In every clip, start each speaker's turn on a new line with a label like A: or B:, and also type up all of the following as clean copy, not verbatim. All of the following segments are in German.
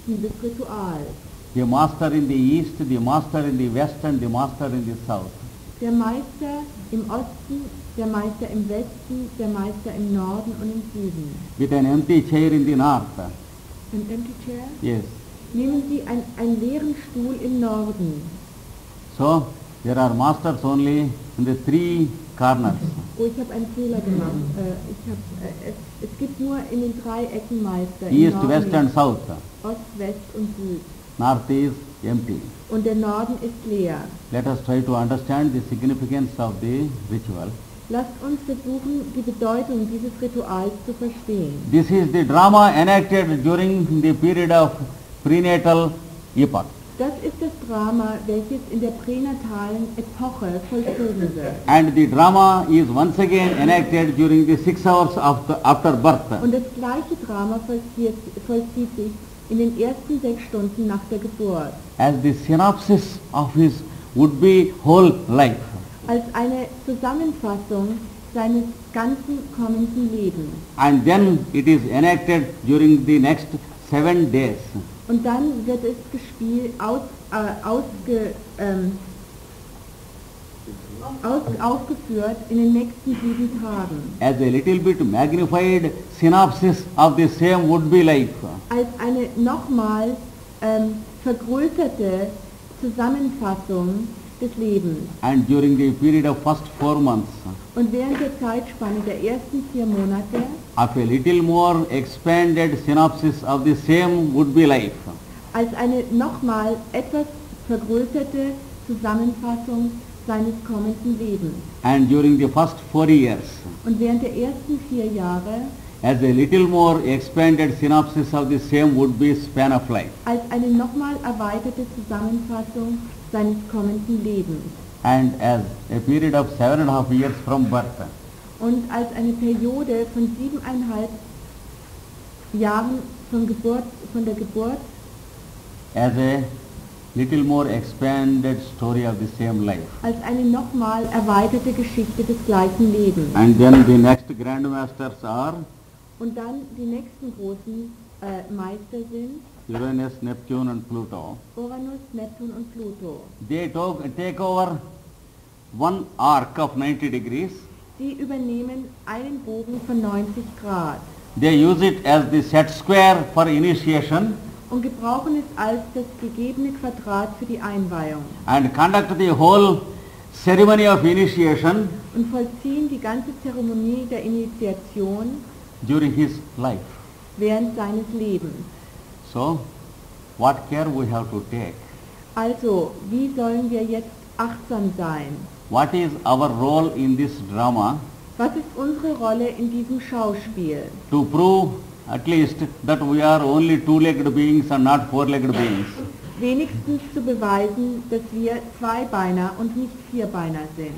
A: Nutzen des Rituals.
B: The master in the east, the master in the west and the master in the south.
A: Der Meister im Osten, der Meister im Westen, der Meister im Norden und im Süden.
B: With an empty chair in the north.
A: An empty chair?
B: Yes.
A: Nehmen Sie einen leeren Stuhl im Norden.
B: So, there are masters only in the three corners.
A: Oh, ich habe einen Fehler gemacht. Es gibt nur in den 3 Ecken Meister.
B: East,
A: Norden,
B: west and south.
A: Ost, West und Süd.
B: North is empty.
A: Und der Norden ist leer.
B: Let us try to understand the significance of the ritual.
A: Lasst uns versuchen, die Bedeutung dieses Rituals zu verstehen.
B: This is the drama enacted during the period of prenatal epoch.
A: Das ist das Drama, welches in der pränatalen Epoche vollzogen wird.
B: And the drama is once again enacted during the 6 hours after birth.
A: Und das gleiche Drama vollzieht sich in den ersten 6 Stunden nach der Geburt.
B: As the synopsis of his would-be whole life.
A: Als eine Zusammenfassung seines ganzen kommenden Lebens.
B: And then it is enacted during the next 7 days.
A: Und dann wird es gespielt, aufgeführt in den nächsten 7 Tagen.
B: As a little bit magnified synopsis of the same would-be life.
A: Als eine nochmal vergrößerte Zusammenfassung des Lebens.
B: And during the period of first 4 months.
A: Und während der Zeitspanne der ersten 4 Monate
B: Of a little more expanded synopsis of the same would-be life.
A: als eine nochmal etwas vergrößerte Zusammenfassung seines kommenden Lebens.
B: And during the first 4 years.
A: Und während der ersten 4 Jahre
B: As a little more expanded synopsis of the same would-be span of life.
A: als eine nochmal erweiterte Zusammenfassung seines kommenden Lebens.
B: And as a period of 7.5 years from birth.
A: Und als eine Periode von 7,5 Jahren von der Geburt
B: As a little more expanded story of the same life.
A: als eine nochmal erweiterte Geschichte des gleichen Lebens.
B: And then the next grandmasters are
A: Und dann die nächsten großen Meister sind
B: Uranus, Neptune and Pluto.
A: Uranus, Neptun und Pluto.
B: They take over one arc of 90 degrees.
A: Die übernehmen einen Bogen von 90 Grad
B: They use it as the set square for initiation
A: und gebrauchen es als das gegebene Quadrat für die Einweihung
B: and conduct the whole ceremony of initiation
A: und vollziehen die ganze Zeremonie der Initiation
B: during his life.
A: während seines Lebens.
B: So, what care we have to take?
A: Also, wie sollen wir jetzt achtsam sein?
B: What is our role in this drama
A: Was ist unsere Rolle in diesem Schauspiel?
B: to prove at least that we are only 2-legged beings and not 4-legged beings?
A: Wenigstens zu beweisen, dass wir Zweibeiner und nicht Vierbeiner sind.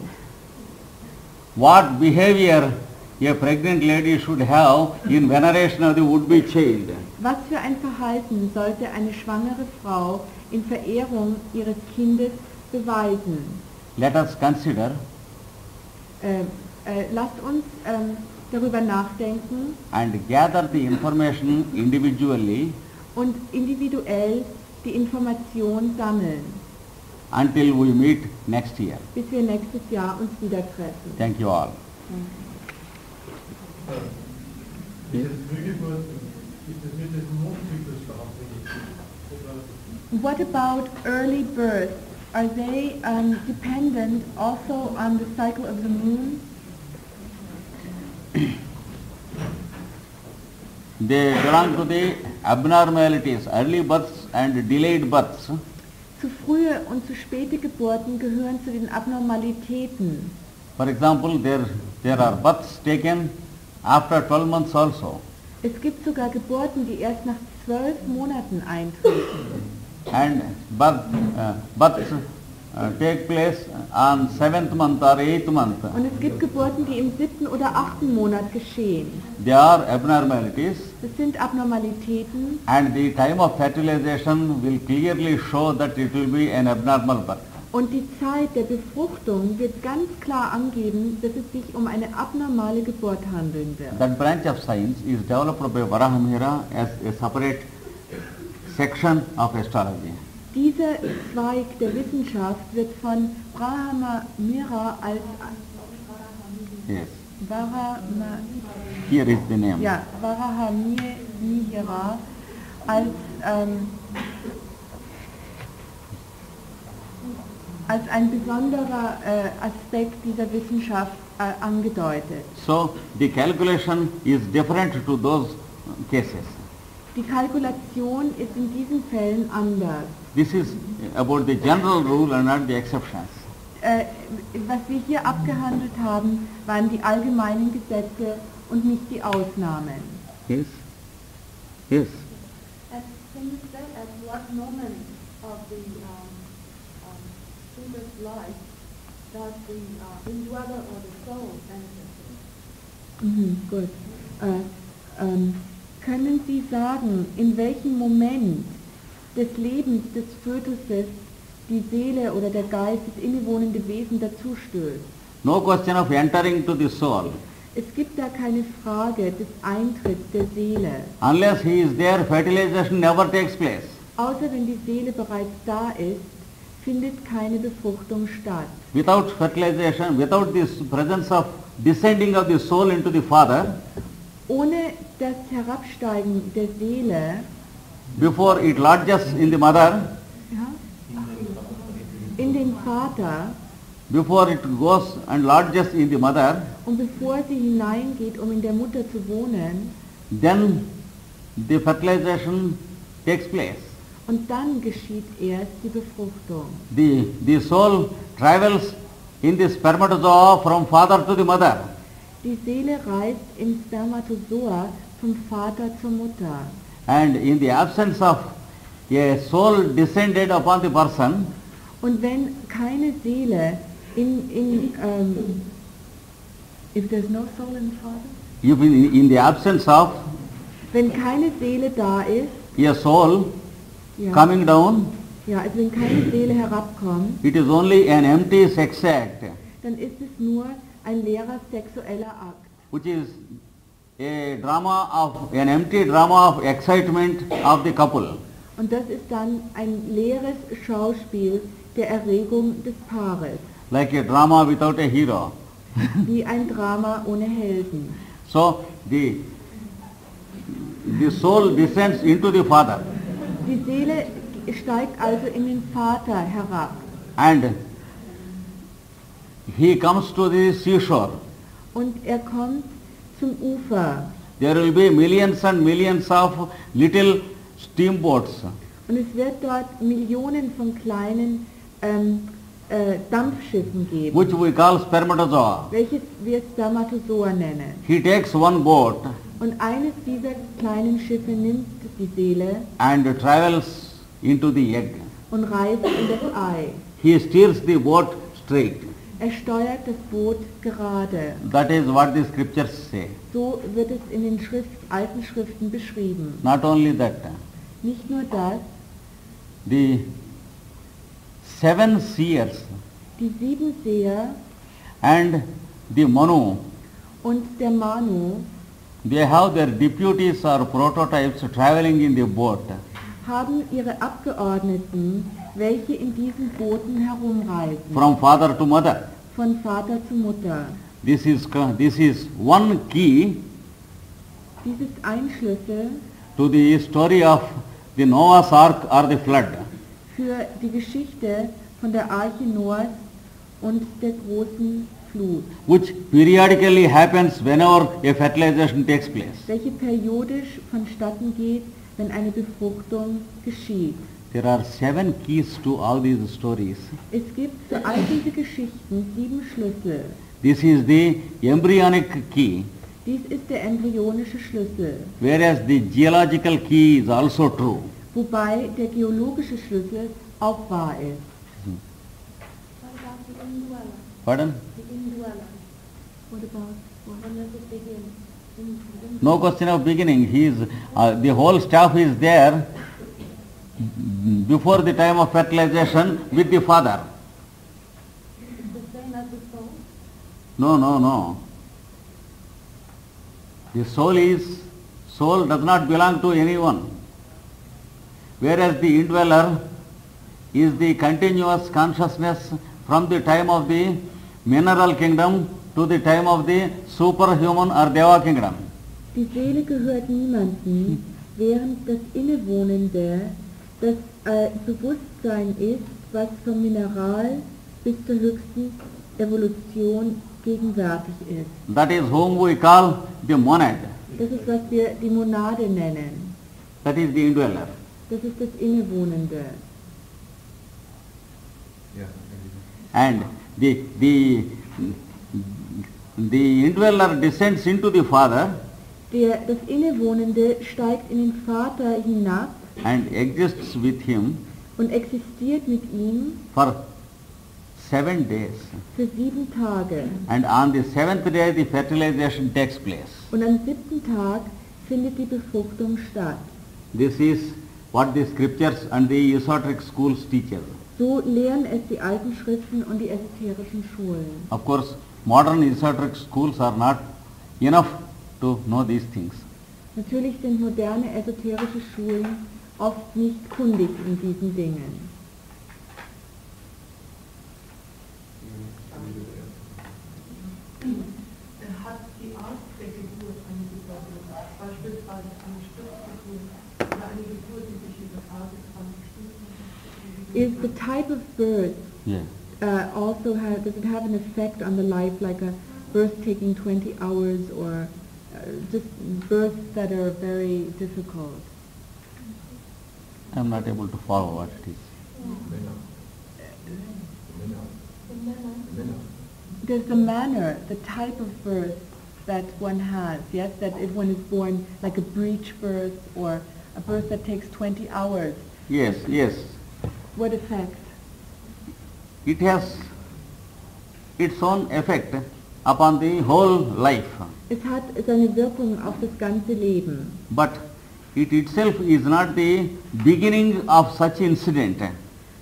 B: What behavior a pregnant lady should have in veneration of the would-be child?
A: Was für ein Verhalten sollte eine schwangere Frau in Verehrung ihres Kindes beweisen?
B: Let us consider
A: Lasst uns darüber nachdenken
B: and gather the information individually
A: und individuell die Information sammeln,
B: until we meet next year.
A: bis wir nächstes Jahr uns wieder treffen.
B: Thank you all.
A: What about early birth? Are they dependent also on the cycle of the moon?
B: They belong to the abnormalities, early births and delayed births.
A: Zu frühe und zu späte Geburten gehören zu den Abnormalitäten.
B: For example, there are births taken after 12 months also.
A: Es gibt sogar Geburten, die erst nach 12 Monaten eintreten.
B: And births take place on 7th month or 8th month.
A: Und es gibt Geburten, die im 7. oder 8. Monat geschehen.
B: They are abnormalities,
A: Das sind Abnormalitäten
B: and the time of fertilization will clearly show that it will be an abnormal birth.
A: und die Zeit der Befruchtung wird ganz klar angeben, dass es sich um eine abnormale Geburt handeln wird.
B: That branch of science is developed by Varahamihira as a separate section of astrology.
A: Dieser Zweig der Wissenschaft wird von Brahma Mira als
B: Yes.
A: Varahama,
B: Here is the name.
A: ja, Varahamihira als ein besonderer Aspekt dieser Wissenschaft angedeutet.
B: So the calculation is different to those cases.
A: Die Kalkulation ist in diesen Fällen anders.
B: This is about the general rule and not the exceptions.
A: Was wir hier abgehandelt haben, waren die allgemeinen Gesetze und nicht die Ausnahmen.
B: Yes? Yes.
C: Can you say at what moment of the student's life does the indweller or the soul enter?
A: Gut. Können Sie sagen, in welchem Moment des Lebens des Fötuses die Seele oder der Geist, das innewohnende Wesen dazustößt?
B: No question of entering to the soul.
A: Es gibt da keine Frage des Eintritts der Seele.
B: Unless he is there, fertilization never takes place.
A: Außer wenn die Seele bereits da ist, findet keine Befruchtung statt.
B: Without fertilization, without this presence of descending of the soul into the father,
A: Ohne das Herabsteigen der Seele,
B: before it lodges in the mother,
A: ja, in den Vater,
B: before it goes and lodges in the mother,
A: und bevor sie hineingeht, um in der Mutter zu wohnen,
B: then the fertilization takes place.
A: und dann geschieht erst die Befruchtung.
B: The soul travels in the spermatozoa from father to the mother.
A: Die Seele reist im Spermatozoa vom Vater zur Mutter.
B: And in the absence of a soul descended upon the person,
A: Und wenn keine Seele if there's no soul in the father,
B: if in the absence of
A: wenn keine Seele da ist,
B: a soul
A: ja,
B: coming down,
A: ja, also wenn keine Seele herabkommt,
B: it is only an empty sex act,
A: dann ist es nur ein leerer sexueller Akt.
B: which is an empty drama of excitement of the couple.
A: Und das ist dann ein leeres Schauspiel der Erregung des Paares,
B: Like a drama without a hero.
A: wie ein Drama ohne Helden.
B: So the soul descends into the father,
A: Die Seele steigt also in den Vater herab
B: and he comes to the seashore.
A: und er kommt zum Ufer.
B: There will be millions and millions of little steamboats,
A: Und es wird dort Millionen von kleinen Dampfschiffen geben,
B: which we call spermatozoa.
A: welches wir Spermatozoa nennen.
B: He takes one boat
A: Und eines dieser kleinen Schiffe nimmt die Seele
B: and travels into the egg.
A: und reist in das Ei.
B: He steers the boat straight.
A: Er steuert das Boot gerade.
B: That is what the scriptures say.
A: So wird es in den alten Schriften beschrieben.
B: Not only that,
A: Nicht nur das,
B: the 7 seers
A: die 7 Seher
B: and the Manu,
A: und der Manu
B: they have their deputies or prototypes traveling in the boat.
A: haben ihre Abgeordneten, welche in diesen Booten herumreisen,
B: From father to mother.
A: von Vater zu Mutter.
B: This is one key
A: Dies ist ein Schlüssel
B: to the story of the Noah's Ark or the flood.
A: für die Geschichte von der Arche Noahs und der großen Flut,
B: Which periodically happens whenever a fertilization takes place.
A: welche periodisch vonstatten geht, wenn eine Befruchtung geschieht.
B: There are 7 keys to all these stories.
A: Es gibt für all diese Geschichten 7 Schlüssel.
B: This is the embryonic key,
A: Dies ist der embryonische Schlüssel,
B: whereas the geological key is also true.
A: wobei der geologische Schlüssel auch wahr ist.
C: What about the indweller?
B: Pardon?
C: The indweller.
A: What about
C: When does it begin?
B: No question of beginning. The whole staff is there before the time of fertilization with the father.
C: It's the same as the soul?
B: No. The soul does not belong to anyone. whereas the indweller is the continuous consciousness from the time of the mineral kingdom to the time of the superhuman or Deva kingdom.
A: Die Seele gehört niemandem, während das Innewohnende das Bewusstsein ist, was vom Mineral bis zur höchsten Evolution gegenwärtig ist.
B: That is whom we call the monad.
A: Das ist, was wir die Monade nennen.
B: That is the indweller.
A: Das ist das Innewohnende.
B: And the indweller descends into the Father
A: Das Innewohnende steigt in den Vater hinab
B: and exists with him
A: und existiert mit ihm
B: for 7 days.
A: für 7 Tage.
B: And on the 7th day the fertilization takes place.
A: Und am 7. Tag findet die Befruchtung statt.
B: This is what the scriptures and the esoteric schools teach us.
A: So lehren es die alten Schriften und die esoterischen Schulen.
B: Of course, modern esoteric schools are not enough to know these things.
A: Natürlich sind moderne esoterische Schulen oft nicht kundig in diesen Dingen.
C: Hat die Art der Geburt eine Bedeutung, beispielsweise eine Sturzgeburt oder eine Geburt, die sich über Tage 20 Stunden?
A: Is the type of birth
B: Yeah.
A: does it have an effect on the life, like a birth taking 20 hours or just births that are very difficult?
B: I am not able to follow what it is.
A: There's the manner, the type of birth that one has, yes, that if one is born like a breech birth or a birth that takes 20 hours,
B: Yes, yes.
A: what effect?
B: It has its own effect upon the whole life.
A: Es hat seine Wirkung auf das ganze Leben.
B: But it itself is not the beginning of such incident.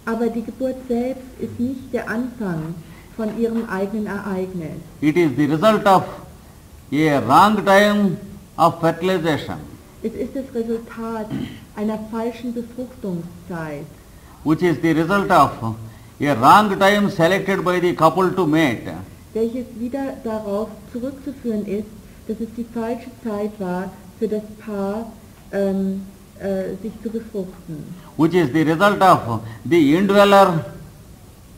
A: Aber die Geburt selbst ist nicht der Anfang von ihrem eigenen Ereignis.
B: It is the result of a wrong time of fertilization,
A: Es ist das Resultat einer falschen Befruchtungszeit,
B: which is the result of a wrong time selected by the couple to mate.
A: welches wieder darauf zurückzuführen ist, dass es die falsche Zeit war, für das Paar sich zu befruchten.
B: Which is the result of the indweller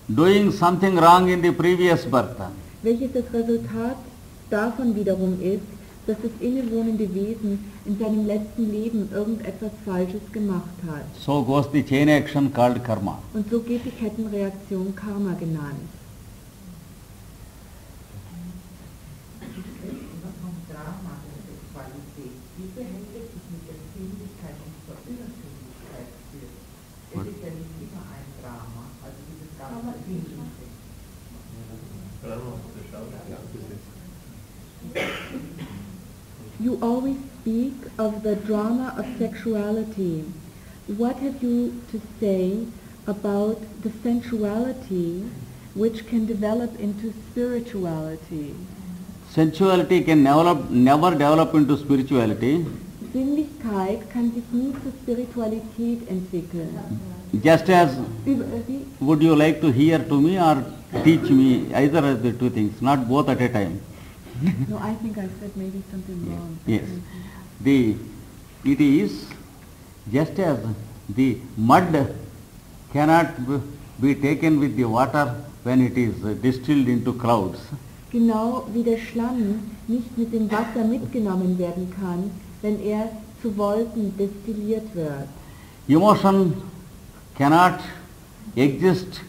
B: doing something wrong in the previous birth.
A: Welches das Resultat davon wiederum ist, dass das innewohnende Wesen in seinem letzten Leben irgendetwas Falsches gemacht hat.
B: So goes the chain action called karma.
A: Und so geht die Kettenreaktion Karma genannt.
D: Vom Drama der Sexualität. Wie verhält es sich mit der Sinnlichkeit und zur Übersinnlichkeit führt? Es ist ja nicht immer ein Drama, also dieses ganze Sinnliche.
A: You always speak of the drama of sexuality. What have you to say about the sensuality which can develop into spirituality?
B: Sensuality can never develop into spirituality,
A: Sinnlichkeit kann sich nie zur Spiritualität entwickeln.
B: just as
A: Wie?
B: would you like to hear to me or teach me, either of the two things, not both at a time.
A: No, I think I said maybe something wrong.
B: Yes. It is just as the mud cannot be taken with the water when it is distilled into clouds.
A: Genau wie der Schlamm nicht mit dem Wasser mitgenommen werden kann, wenn er zu Wolken destilliert wird.
B: Emotion cannot exist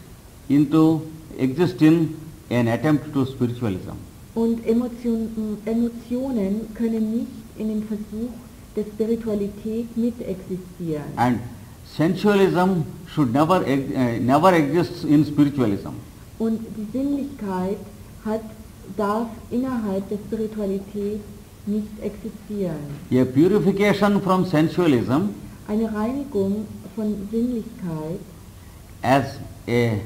B: in an attempt to spiritualism.
A: Und Emotionen können nicht in den Versuch der Spiritualität mitexistieren.
B: And sensualism should never exist in spiritualism.
A: Und die Sinnlichkeit darf innerhalb der Spiritualität nicht existieren.
B: A purification from sensualism
A: Eine Reinigung von Sinnlichkeit
B: as a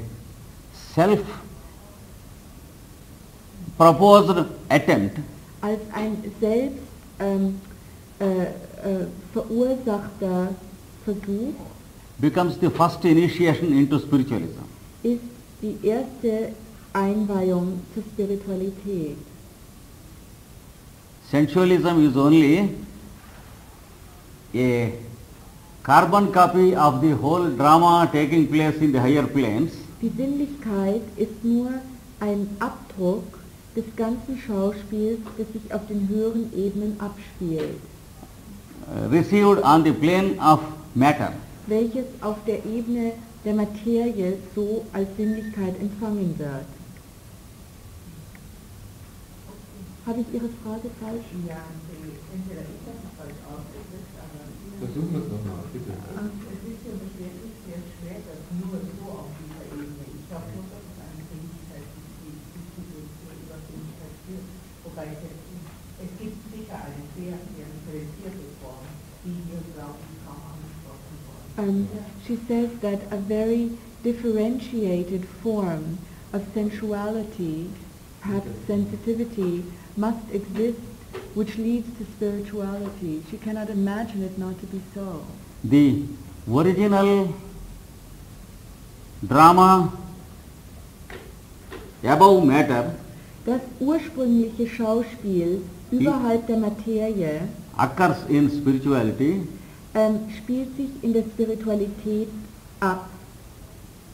B: self-proposed attempt
A: als ein selbst verursachter Versuch
B: becomes the first initiation into spiritualism.
A: ist die erste Einweihung zur Spiritualität.
B: Sensualism is only a carbon copy of the whole drama taking place in the higher planes.
A: Die Sinnlichkeit ist nur ein Abdruck des ganzen Schauspiels, das sich auf den höheren Ebenen abspielt,
B: Received on the plane of matter.
A: welches auf der Ebene der Materie so als Sinnlichkeit empfangen wird. Habe ich Ihre Frage falsch?
D: Ja, entweder ich habe es falsch ausgedrückt, aber
E: Versuchen wir es nochmal, bitte.
D: es ist ja wirklich sehr schwer, das nur so auf dieser Ebene. Ich glaube nur, dass es eine Fähigkeit ist, die zur Überfähigkeit führt. Wobei es gibt sicher eine sehr, sehr differenzierte Form, die hier, glaube ich, kaum angesprochen worden.
A: She says that a very differentiated form of sensuality, perhaps sensitivity, must exist, which leads to spirituality. She cannot imagine it not to be so.
B: The original drama above matter
A: Das ursprüngliche Schauspiel überhalb der Materie
B: occurs in spirituality,
A: spielt sich in der Spiritualität ab,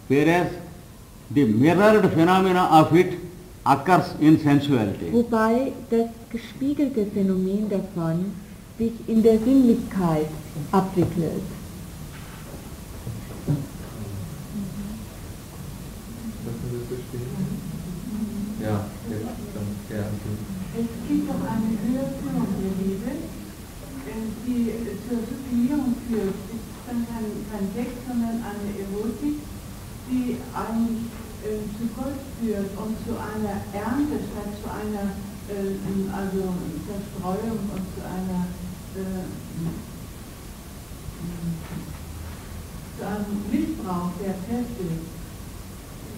B: whereas the mirrored phenomena of it occurs in sensuality.
A: wobei das gespiegelte Phänomen davon sich in der Sinnlichkeit abwickelt.
E: Lassen Sie es verstehen? Ja, jetzt dann der Antwort.
C: Es gibt doch eine Höherführung der Liebe, die zur Sublimierung führt. Es ist dann kein Sex, sondern eine Erotik, die eigentlich zu Gott führt und zu einer Ernte statt zu einer also Zerstreuung und zu einem Missbrauch der Kräfte.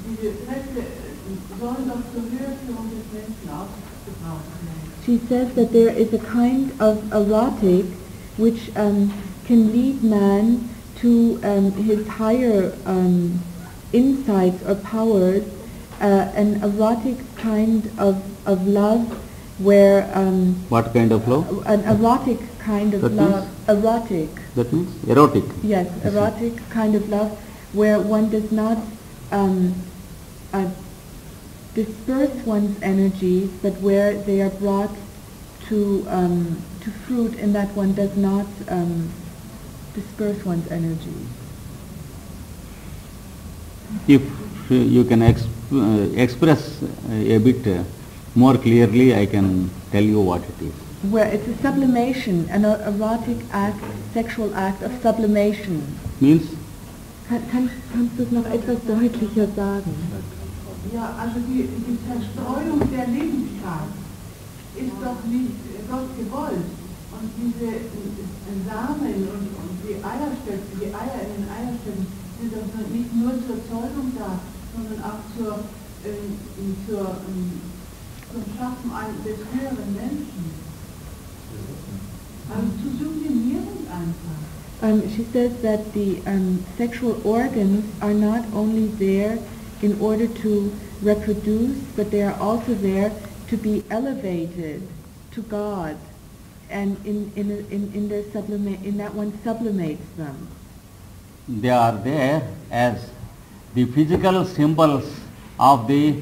C: Diese Kräfte sollen doch zur Höherführung des Menschen ausgebraucht werden.
A: She says that there is a kind of erotic which can lead man to his higher insights or powers, an erotic kind of love where
B: What kind of love?
A: an erotic kind of
B: That
A: love, erotic,
B: That means erotic.
A: yes, erotic kind of love where one does not disperse one's energies, but where they are brought to fruit in that one does not disperse one's energies.
B: If you can express a bit more clearly, I can tell you what it is.
A: Where it's a sublimation, an erotic act, sexual act of sublimation.
B: Means
A: Kannst du es noch etwas deutlicher sagen?
C: Ja, also die Zerstreuung der Lebenskraft ist doch nicht Gott gewollt. Und diese Samen und die Eierstöcke, die Eier in den Eierstöcken sind doch nicht nur zur Zeugung da, sondern auch zum Schaffen des höheren Menschen. Also zur Sublimierung einfach.
A: She says that the sexual organs are not only there in order to reproduce, but they are also there to be elevated to God, and in their in that one sublimates them.
B: they are there as the physical symbols of the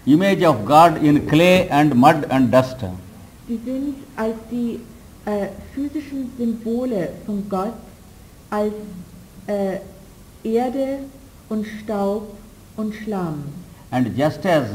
B: image of God in clay and mud and dust.
A: Sie sind als die physischen Symbole von Gott, als Erde und Staub und Schlamm.
B: And just as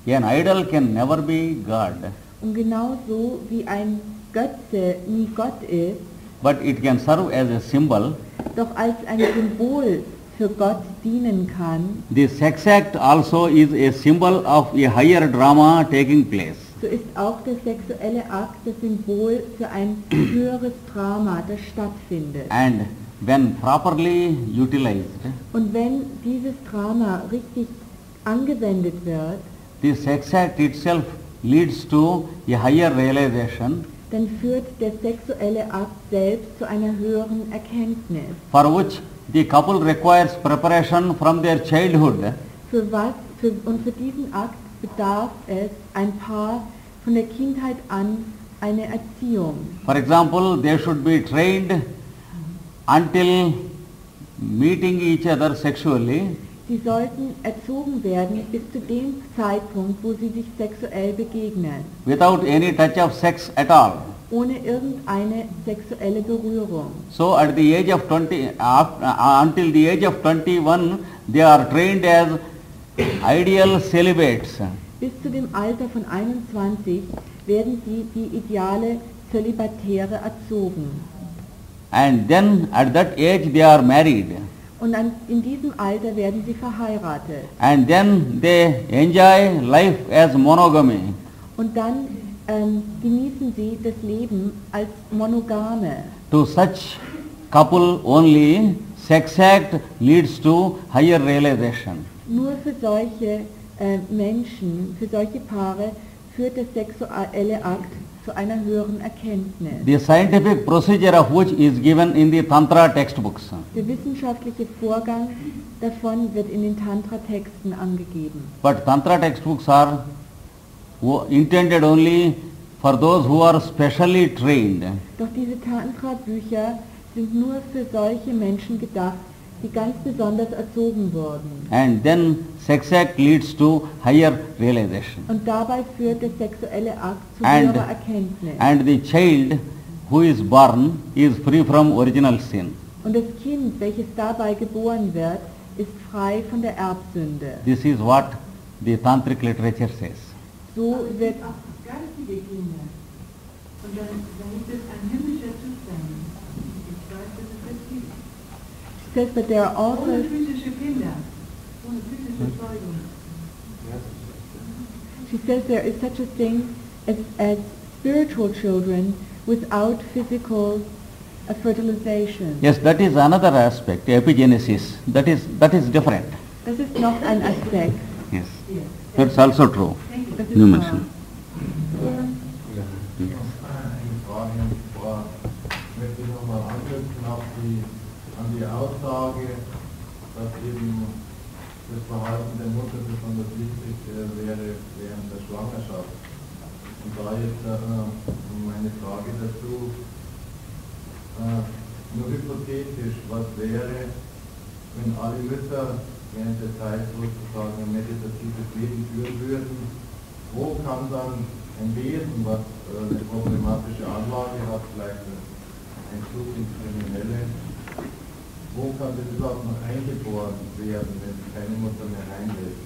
B: an idol can never be God,
A: Und genauso wie ein Götze nie Gott ist,
B: but it can serve as a symbol,
A: doch als ein Symbol für Gott dienen kann,
B: the sex act also is a symbol of a higher drama taking place.
A: so ist auch der sexuelle Akt das Symbol für ein höheres Drama, das stattfindet.
B: And when properly utilized,
A: Und wenn dieses Drama richtig angewendet wird,
B: the sex act itself leads to a higher realization,
A: dann führt der sexuelle Akt selbst zu einer höheren Erkenntnis.
B: for which the couple requires preparation from their childhood
A: Und für diesen Akt bedarf es ein Paar von der Kindheit an eine Erziehung.
B: For example, they should be trained until meeting each other sexually.
A: Sie sollten erzogen werden bis zu dem Zeitpunkt, wo sie sich sexuell begegnen,
B: Without any touch of sex at all.
A: ohne irgendeine sexuelle Berührung.
B: So at the age of 20, until the age of 21, they are trained as ideal celibates.
A: Bis zu dem Alter von 21 werden sie die ideale Zölibatäre erzogen.
B: And then at that age they are married.
A: Und in diesem Alter werden sie verheiratet.
B: And then they enjoy life as monogamy.
A: Und dann genießen sie das Leben als Monogame.
B: To such couple only sex act leads to higher realization.
A: Nur für solche Menschen, für solche Paare führt der sexuelle Akt zu einer höheren Erkenntnis.
B: The scientific procedure of which is given in the Tantra textbooks.
A: Der wissenschaftliche Vorgang davon wird in den Tantra-Texten angegeben.
B: But Tantra textbooks are intended only for those who are specially trained.
A: Doch diese Tantra-Bücher sind nur für solche Menschen gedacht, die ganz besonders erzogen wurden.
B: And then sex act leads to higher realization.
A: Und dabei führt der sexuelle Akt zu
B: And-
A: höherer Erkenntnis.
B: And the child who is born is free from original sin.
A: Und das Kind, welches dabei geboren wird, ist frei von der Erbsünde.
B: This is what the tantric literature says.
A: So wird
C: Auch geistige Kinder. Und dann ist es ein himmlischer Zustand. Ich weiß, dass es das gibt.
A: says that there are
C: Ohne
A: also
C: physische Kinder. Ohne physische Zeugung.
A: she says there is such a thing as spiritual children without physical fertilization.
B: Yes, that is another aspect, epigenesis. That is different.
A: Das ist noch ein Aspekt.
B: Yes, that's also true.
A: Das ist
B: You
A: wahr.
B: mentioned.
E: Eine Frage, und zwar möchte ich nochmal anknüpfen an die Aussage, dass eben das Verhalten der Mutter besonders wichtig wäre während der Schwangerschaft. Und da jetzt meine Frage dazu, nur hypothetisch, was wäre, wenn alle Mütter während der Zeit sozusagen ein meditatives Leben führen würden, wo kann dann ein Wesen, was eine problematische Anlage hat, vielleicht ein Flug ins Kriminelle, wo kann das überhaupt noch eingeboren werden, wenn es keine Mutter mehr reinlässt?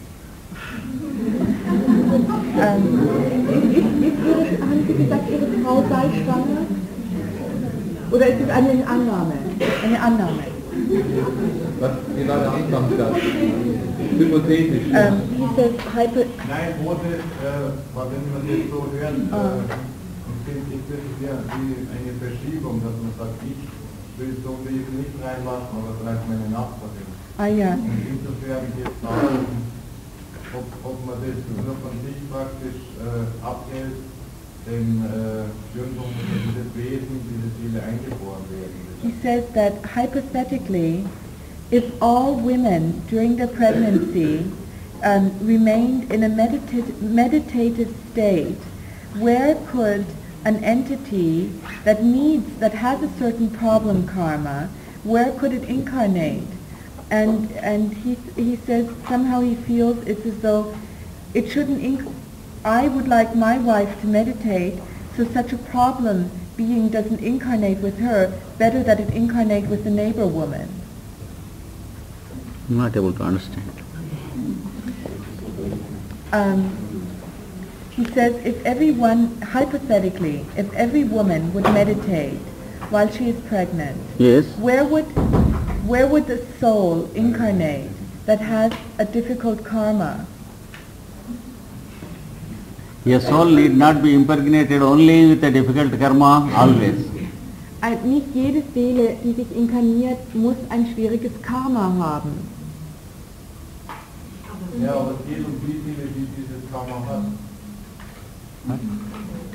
A: Haben Sie gesagt, Ihre Frau sei schwanger? Oder ist es eine Annahme? Eine Annahme.
E: Was, wie war der Anfangssatz? Hypothetisch.
A: He says
E: Nein, wo das, wenn man das so hört, ist das ja wie eine Verschiebung, dass man sagt, ich will so ein Leben nicht reinlassen, aber vielleicht meine Nachbarin.
A: ja.
E: Und insofern geht es darum, ob man das nur von sich praktisch abhält, den Schönpunkt dieses Wesen, diese Seele eingeboren werden.
A: He says that hypothetically, if all women during their pregnancy remained in a meditative state, where could an entity that has a certain problem karma, where could it incarnate? And he says somehow he feels it's as though it shouldn't. I would like my wife to meditate, so such a problem being doesn't incarnate with her. Better that it incarnate with the neighbor woman.
B: I'm not able to understand.
A: He says hypothetically, if every woman would meditate while she is pregnant,
B: Yes.
A: where would the soul incarnate that has a difficult karma?
B: A soul need not be impregnated only with a difficult karma always.
A: Nicht jede Seele, die sich inkarniert, muss ein schwieriges Karma haben.
E: Ja, aber es geht um die Seele, die dieses Karma hat.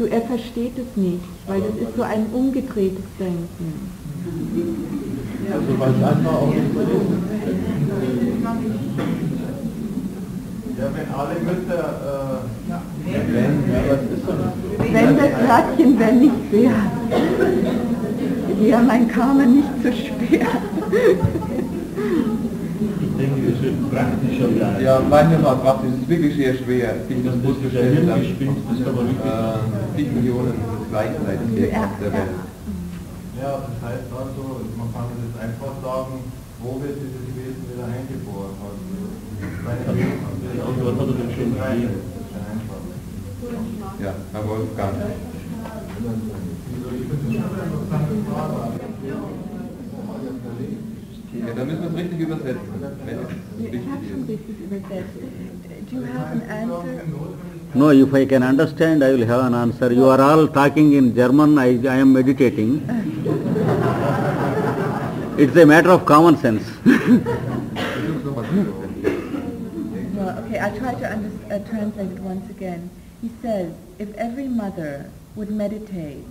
A: er versteht es nicht, weil das ist so ein umgedrehtes Denken.
E: Also weil es einfach auch nicht so ist. Ja, wenn alle Mütter
A: Wenn das Wörtchen wenn nicht sehr, wäre mein Karma nicht so schwer.
F: Ich denke, es wird praktischer bleiben.
G: Ja, manchmal praktisch, es ist wirklich sehr schwer, sich das vorzustellen, dass zig Millionen gleichzeitig hier auf der Welt.
E: ja, das heißt also, man kann das einfach sagen, wo wird dieses Wesen wieder eingeboren?
F: Die Antwort hat er dann schon gegeben.
E: Das ist ja einfach.
G: Ja, Herr Wolfgang. Ja, dann müssen wir es richtig übersetzen, wenn es
A: Ich
G: richtig
A: habe schon
G: ist.
A: richtig übersetzt. Do you have an answer?
B: No, if I can understand, I will have an answer. You are all talking in German, I am meditating. It's a matter of common sense.
A: Well, okay, I'll try to translate it once again. He says, if every mother would meditate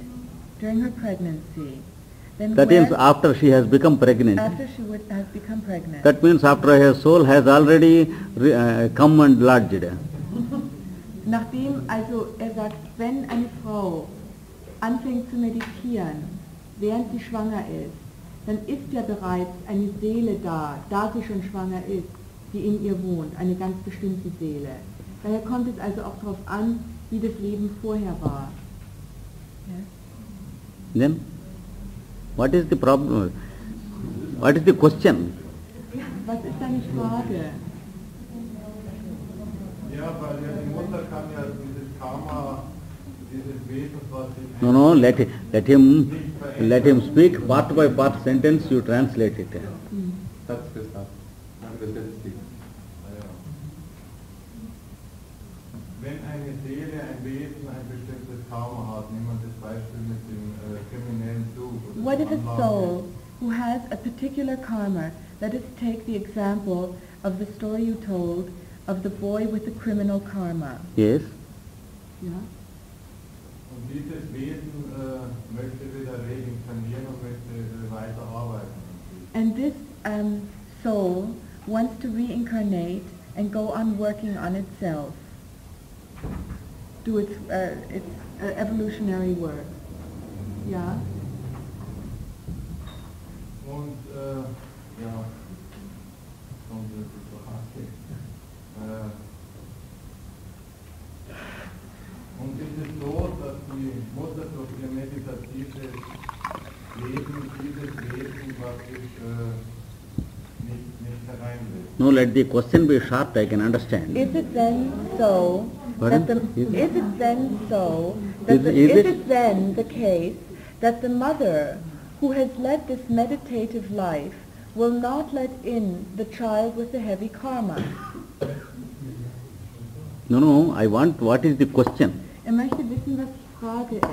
A: during her pregnancy, then
B: That means after she has become pregnant.
A: after she has become pregnant,
B: That means after her soul has already come and lodged.
A: nachdem, also er sagt, wenn eine Frau anfängt zu meditieren, während sie schwanger ist, dann ist ja bereits eine Seele da sie schon schwanger ist, die in ihr wohnt, eine ganz bestimmte Seele. Daher kommt es also auch darauf an, wie das Leben vorher war. Yes?
B: Then, what is the problem? What is the question?
A: Was ist deine Frage?
E: Ja, weil ja die Mutter kann ja dieses Karma, dieses Wesen, was sich
B: No, let him speak part by part sentence, you translate it.
G: Satz für Satz. Übersetzt die.
E: Wenn eine Seele, ein Wesen ein bestimmtes Karma hat, nehmen wir das Beispiel mit dem kriminellen Zug. oder
A: What if
E: dem
A: a
E: Anlage.
A: soul who has a particular karma, let us take the example of the story you told of the boy with the criminal karma.
B: Yes.
A: Yeah?
E: Und dieses Wesen möchte wieder reinkarnieren und möchte weiterarbeiten.
A: And this soul wants to reincarnate and go on working on itself, do its evolutionary work. Yeah?
E: Und ja, kommt die Frage. Und ist es so, dass die Mutter durch ihr meditatives Leben dieses Wesen praktisch nicht hereinlässt?
B: No, let the question be short, I can understand.
A: Is it then so
B: Pardon?
A: that the,
B: Is
A: is it then so that
B: Is-
A: the,
B: is
A: is
B: it-
A: it then the case that the mother who has led this meditative life will not let in the child with the heavy karma?
B: No, I want, what is the question?
A: Möchte wissen, was die Frage ist.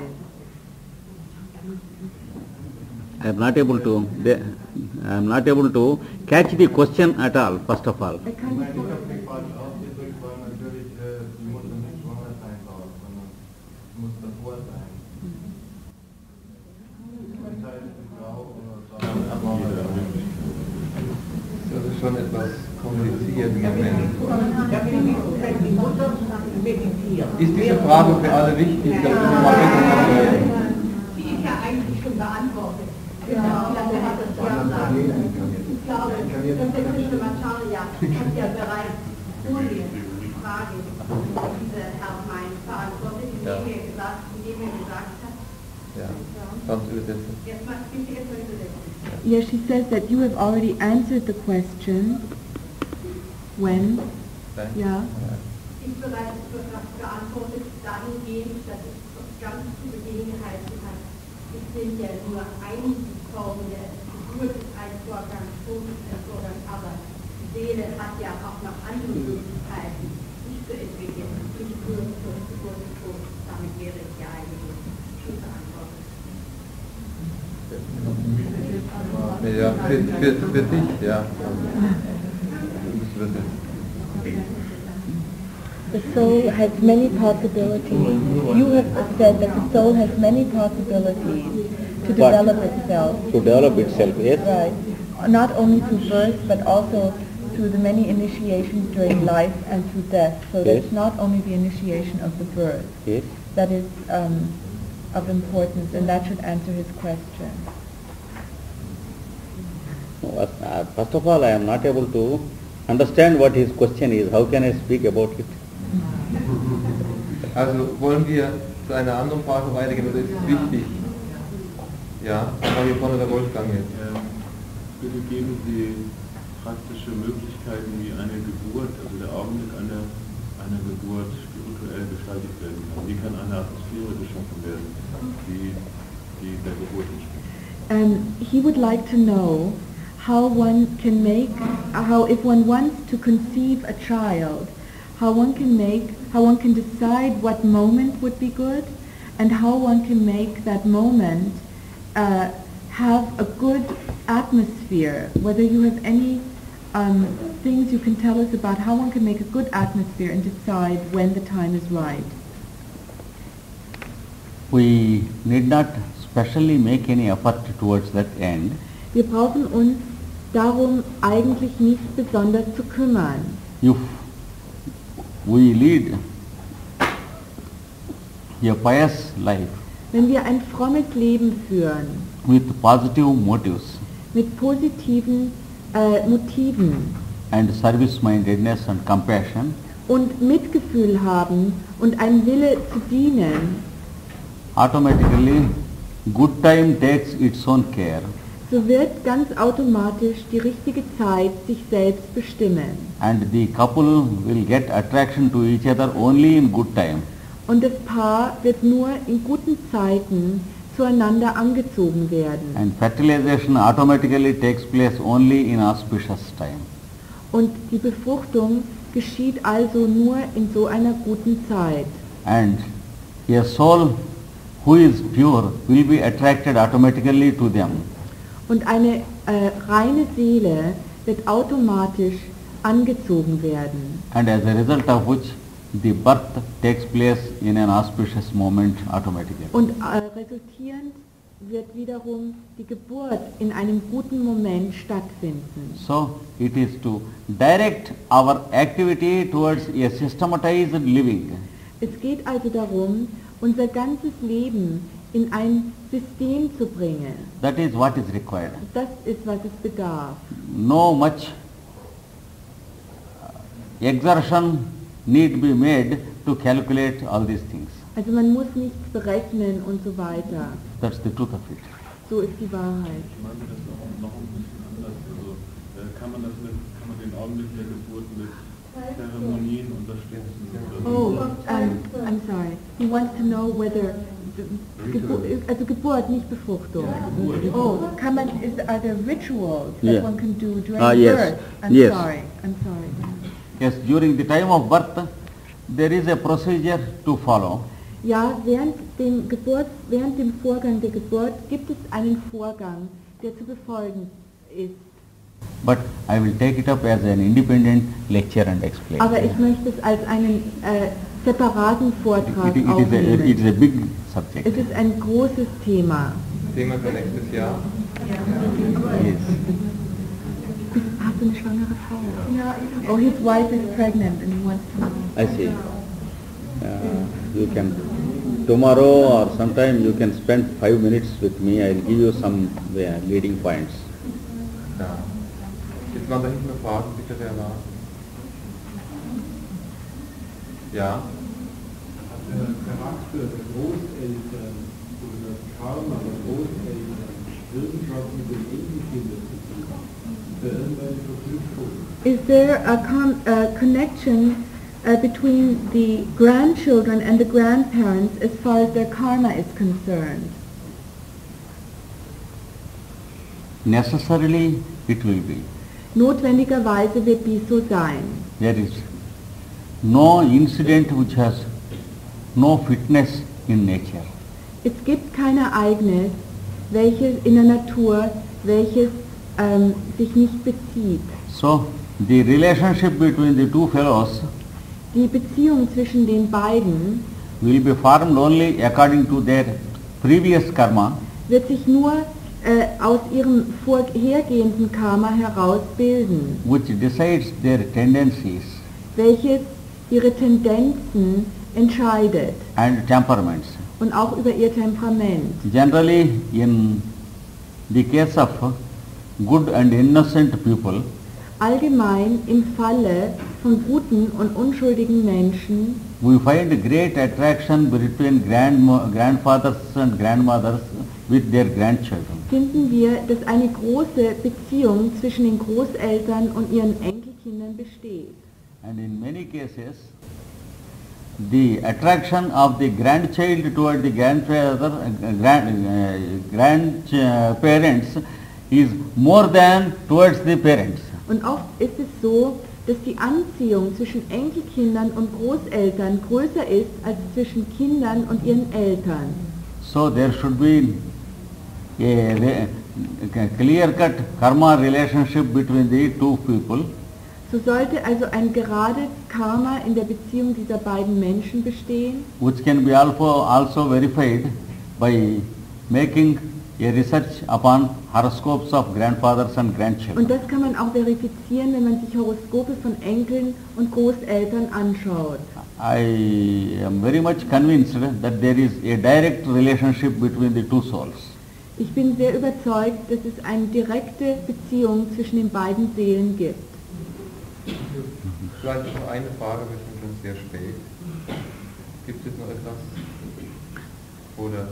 B: I am not able to catch the question at all, first of all.
A: Er kann
E: Nein,
A: die
E: ich habe mich falsch ausgedrückt, weil natürlich die Mutter nicht schwanger sein darf, sondern es muss davor sein. Das heißt, die Frau
G: Das ist schon etwas kompliziert im Moment.
D: Wenn die Mutter meditiert.
G: Ist diese Frage für alle wichtig, dass wir mal wissen,
D: Die ist ja eigentlich schon beantwortet. Ja, der hat es ja gesagt. Ich glaube, dass der Krishnamacharya hat ja bereits vorher die Frage, diese Herr Mein beantwortet, indem er gesagt hat.
G: ja, sonst übersetzen.
D: Erstmal, bitte erstmal übersetzen.
A: Yes, she says that you have already answered the question. When? Yeah.
D: Ist bereits beantwortet dahingehend, dass es ganz zu Beginn geheißen hat, es sind ja nur einige Formen der Geburt ist ein Vorgang, Tod ist ein Vorgang, aber die Seele hat ja auch noch andere Möglichkeiten, sich zu entwickeln, nicht nur zur Geburt und Tod. Damit wäre es ja eigentlich schon beantwortet.
G: Ja, für dich, ja. Du musst übersetzen.
A: the soul has many possibilities. You have said that the soul has many possibilities to develop itself.
B: To develop itself, yes?
A: Right. Not only through birth, but also through the many initiations during life and through death. So
B: Yes.
A: that's not only the initiation of the birth.
B: Yes.
A: That is of importance, and that should answer his question.
B: First of all, I am not able to understand what his question is. How can I speak about it?
G: Also wollen wir zu einer anderen Frage weitergehen, oder ist es wichtig? Ja, aber hier vorne der Wolfgang jetzt.
F: Bitte geben Sie praktische Möglichkeiten, wie eine Geburt, also der Augenblick einer Geburt spirituell gestaltet werden kann. Wie kann eine Atmosphäre geschaffen werden, die der Geburt entspricht?
A: He would like to know how one can make, how if one wants to conceive a child, how one can decide what moment would be good, and how one can make that moment have a good atmosphere. Whether you have any things you can tell us about how one can make a good atmosphere and decide when the time is right.
B: We need not specially make any effort towards that end.
A: Wir brauchen uns darum eigentlich nicht besonders zu kümmern.
B: If we lead a pious life
A: Wenn wir ein frommes Leben führen,
B: with positive motives
A: mit positiven Motiven
B: and service-mindedness and compassion,
A: und Mitgefühl haben und einen Wille zu dienen,
B: automatically good time takes its own care
A: so wird ganz automatisch die richtige Zeit sich selbst bestimmen.
B: and the couple will get attraction to each other only in good time.
A: Und das Paar wird nur in guten Zeiten zueinander angezogen werden.
B: And fertilization automatically takes place only in auspicious time.
A: Und die Befruchtung geschieht also nur in so einer guten Zeit.
B: And a soul who is pure will be attracted automatically to them.
A: Und eine reine Seele wird automatisch angezogen werden.
B: And as a result of which the birth takes place in an auspicious moment automatically.
A: Und resultierend wird wiederum die Geburt in einem guten Moment stattfinden.
B: So it is to direct our activity towards a systematized living.
A: Es geht also darum, unser ganzes Leben in ein System zu bringen.
B: That is what is required.
A: Das ist, was es bedarf.
B: No much exertion need be made to calculate all these things.
A: Also man muss nichts berechnen und so weiter.
B: That's the truth of it.
A: So ist die Wahrheit.
F: Ich meine das noch ein bisschen anders. Also kann man den Augenblick der Geburt mit Zeremonien unterstützen?
A: Oh, I'm sorry. He wants to know whether also Geburt, nicht Befruchtung. Oh, kann man, are there rituals that
B: Yeah.
A: one can do during
B: Yes.
A: birth? I'm
B: Yes.
A: sorry.
B: Yes, during the time of birth, there is a procedure to follow.
A: Ja, während dem Vorgang der Geburt gibt es einen Vorgang, der zu befolgen ist.
B: But I will take it up as an independent lecture and explain.
A: Aber ich möchte es als einen separaten Vortrag aufnehmen.
B: It is a big subject.
A: Es ist ein großes Thema.
G: Thema für nächstes Jahr.
B: Yes.
A: Hast du eine schwangere Frau? Ja. Oh, his wife is pregnant and he wants to know.
B: I see. You can, tomorrow or sometime you can spend 5 minutes with me. I will give you some leading points.
G: Ja. Jetzt waren da hinten noch Fragen, bitte, wer war? Ja.
H: Der Charakter der Großeltern oder das Karma der Großeltern irgendwas mit den Enkelkindern zu tun? Ist da irgendeine Verknüpfung?
A: Is there a connection between the grandchildren and the grandparents as far as their karma is concerned?
B: Necessarily it will be.
A: Notwendigerweise wird dies so sein.
B: There is no incident which has no fitness in nature.
A: Es gibt kein Ereignis, welches in der Natur, welches sich nicht bezieht.
B: So the relationship between the two fellows
A: Die Beziehung zwischen den beiden
B: will be formed only according to their previous karma,
A: wird sich nur aus ihrem vorhergehenden Karma heraus bilden,
B: which decides their tendencies
A: welches ihre Tendenzen entscheidet
B: and temperaments.
A: und auch über ihr Temperament.
B: Generally, in the case of good and innocent people,
A: Allgemein im Falle von guten und unschuldigen Menschen
B: we find great attraction between grandfathers and grandmothers with their grandchildren.
A: finden wir, dass eine große Beziehung zwischen den Großeltern und ihren Enkelkindern besteht.
B: And in many cases, the attraction of the grandchild toward the grandparents is more than towards the parents.
A: Und oft ist es so, dass die Anziehung zwischen Enkelkindern und Großeltern größer ist als zwischen Kindern und ihren Eltern.
B: So there should be a clear-cut karma relationship between the two people,
A: So sollte also ein gerades Karma in der Beziehung dieser beiden Menschen bestehen,
B: which can be also verified by making a research upon horoscopes of grandfathers and grandchildren.
A: und das kann man auch verifizieren, wenn man sich Horoskope von Enkeln und Großeltern anschaut.
B: I am very much convinced that there is a direct relationship between the two souls.
A: Ich bin sehr überzeugt, dass es eine direkte Beziehung zwischen den beiden Seelen gibt.
G: Vielleicht noch eine Frage, wir sind schon sehr spät. Gibt es noch etwas? Oder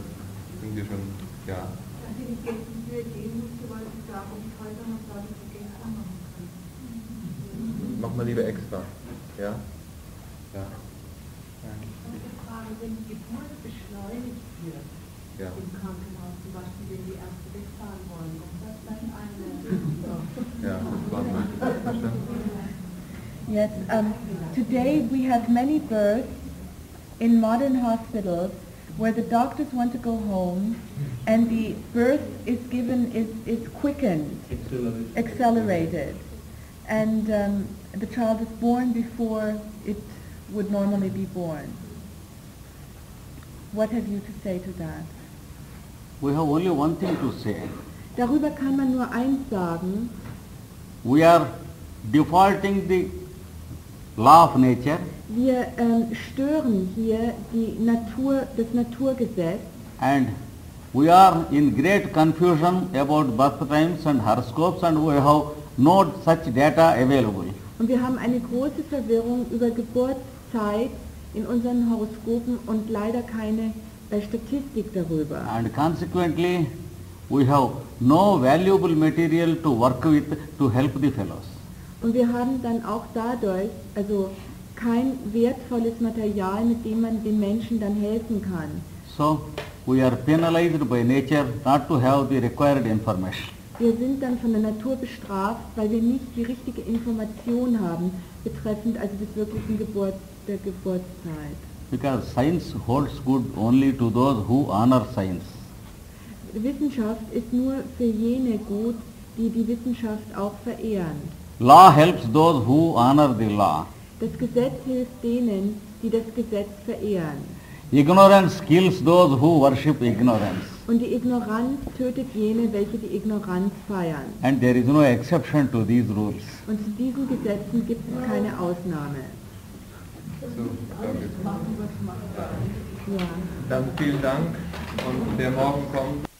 G: sind wir schon, ja?
D: Also die gestrige Idee musste, weil ich sage, ob ich heute noch sage, dass ich gestern machen kann.
G: Mach mal lieber extra. Ja? Ja.
D: Und die Frage, wenn die Geburt beschleunigt wird
G: Ja.
D: im Krankenhaus, zum Beispiel wenn die Ärzte wegfahren wollen, ob das dann eine...
G: Ja, das war mal. Verstanden?
A: Yes, today we have many births in modern hospitals where the doctors want to go home and the birth is quickened, accelerated, and the child is born before it would normally be born. What have you to say to that?
B: We have only one thing to say.
A: Darüber kann man nur eins sagen:
B: We are defaulting the law of nature
A: Wir stören hier das Naturgesetz
B: and we are in great confusion about birth times and horoscopes, and we have no such data available.
A: und wir haben eine große Verwirrung über Geburtszeit in unseren Horoskopen und leider keine Statistik darüber.
B: And consequently, we have no valuable material to work with to help the fellows.
A: Und wir haben dann auch dadurch also kein wertvolles Material, mit dem man den Menschen dann helfen kann.
B: So, we are penalized by nature not to have the required information.
A: Wir sind dann von der Natur bestraft, weil wir nicht die richtige Information haben betreffend also des wirklichen der Geburtszeit.
B: Because science holds good only to those who honor science.
A: Wissenschaft ist nur für jene gut, die die Wissenschaft auch verehren.
B: Law helps those who honor the law.
A: Das Gesetz hilft denen, die das Gesetz verehren.
B: Ignorance kills those who worship ignorance.
A: Und die Ignoranz tötet jene, welche die Ignoranz feiern.
B: And there is no exception to these rules.
A: Und zu diesen Gesetzen gibt es keine Ausnahme.
G: So, danke.
A: Ja.
G: Dann vielen Dank und der morgen kommt.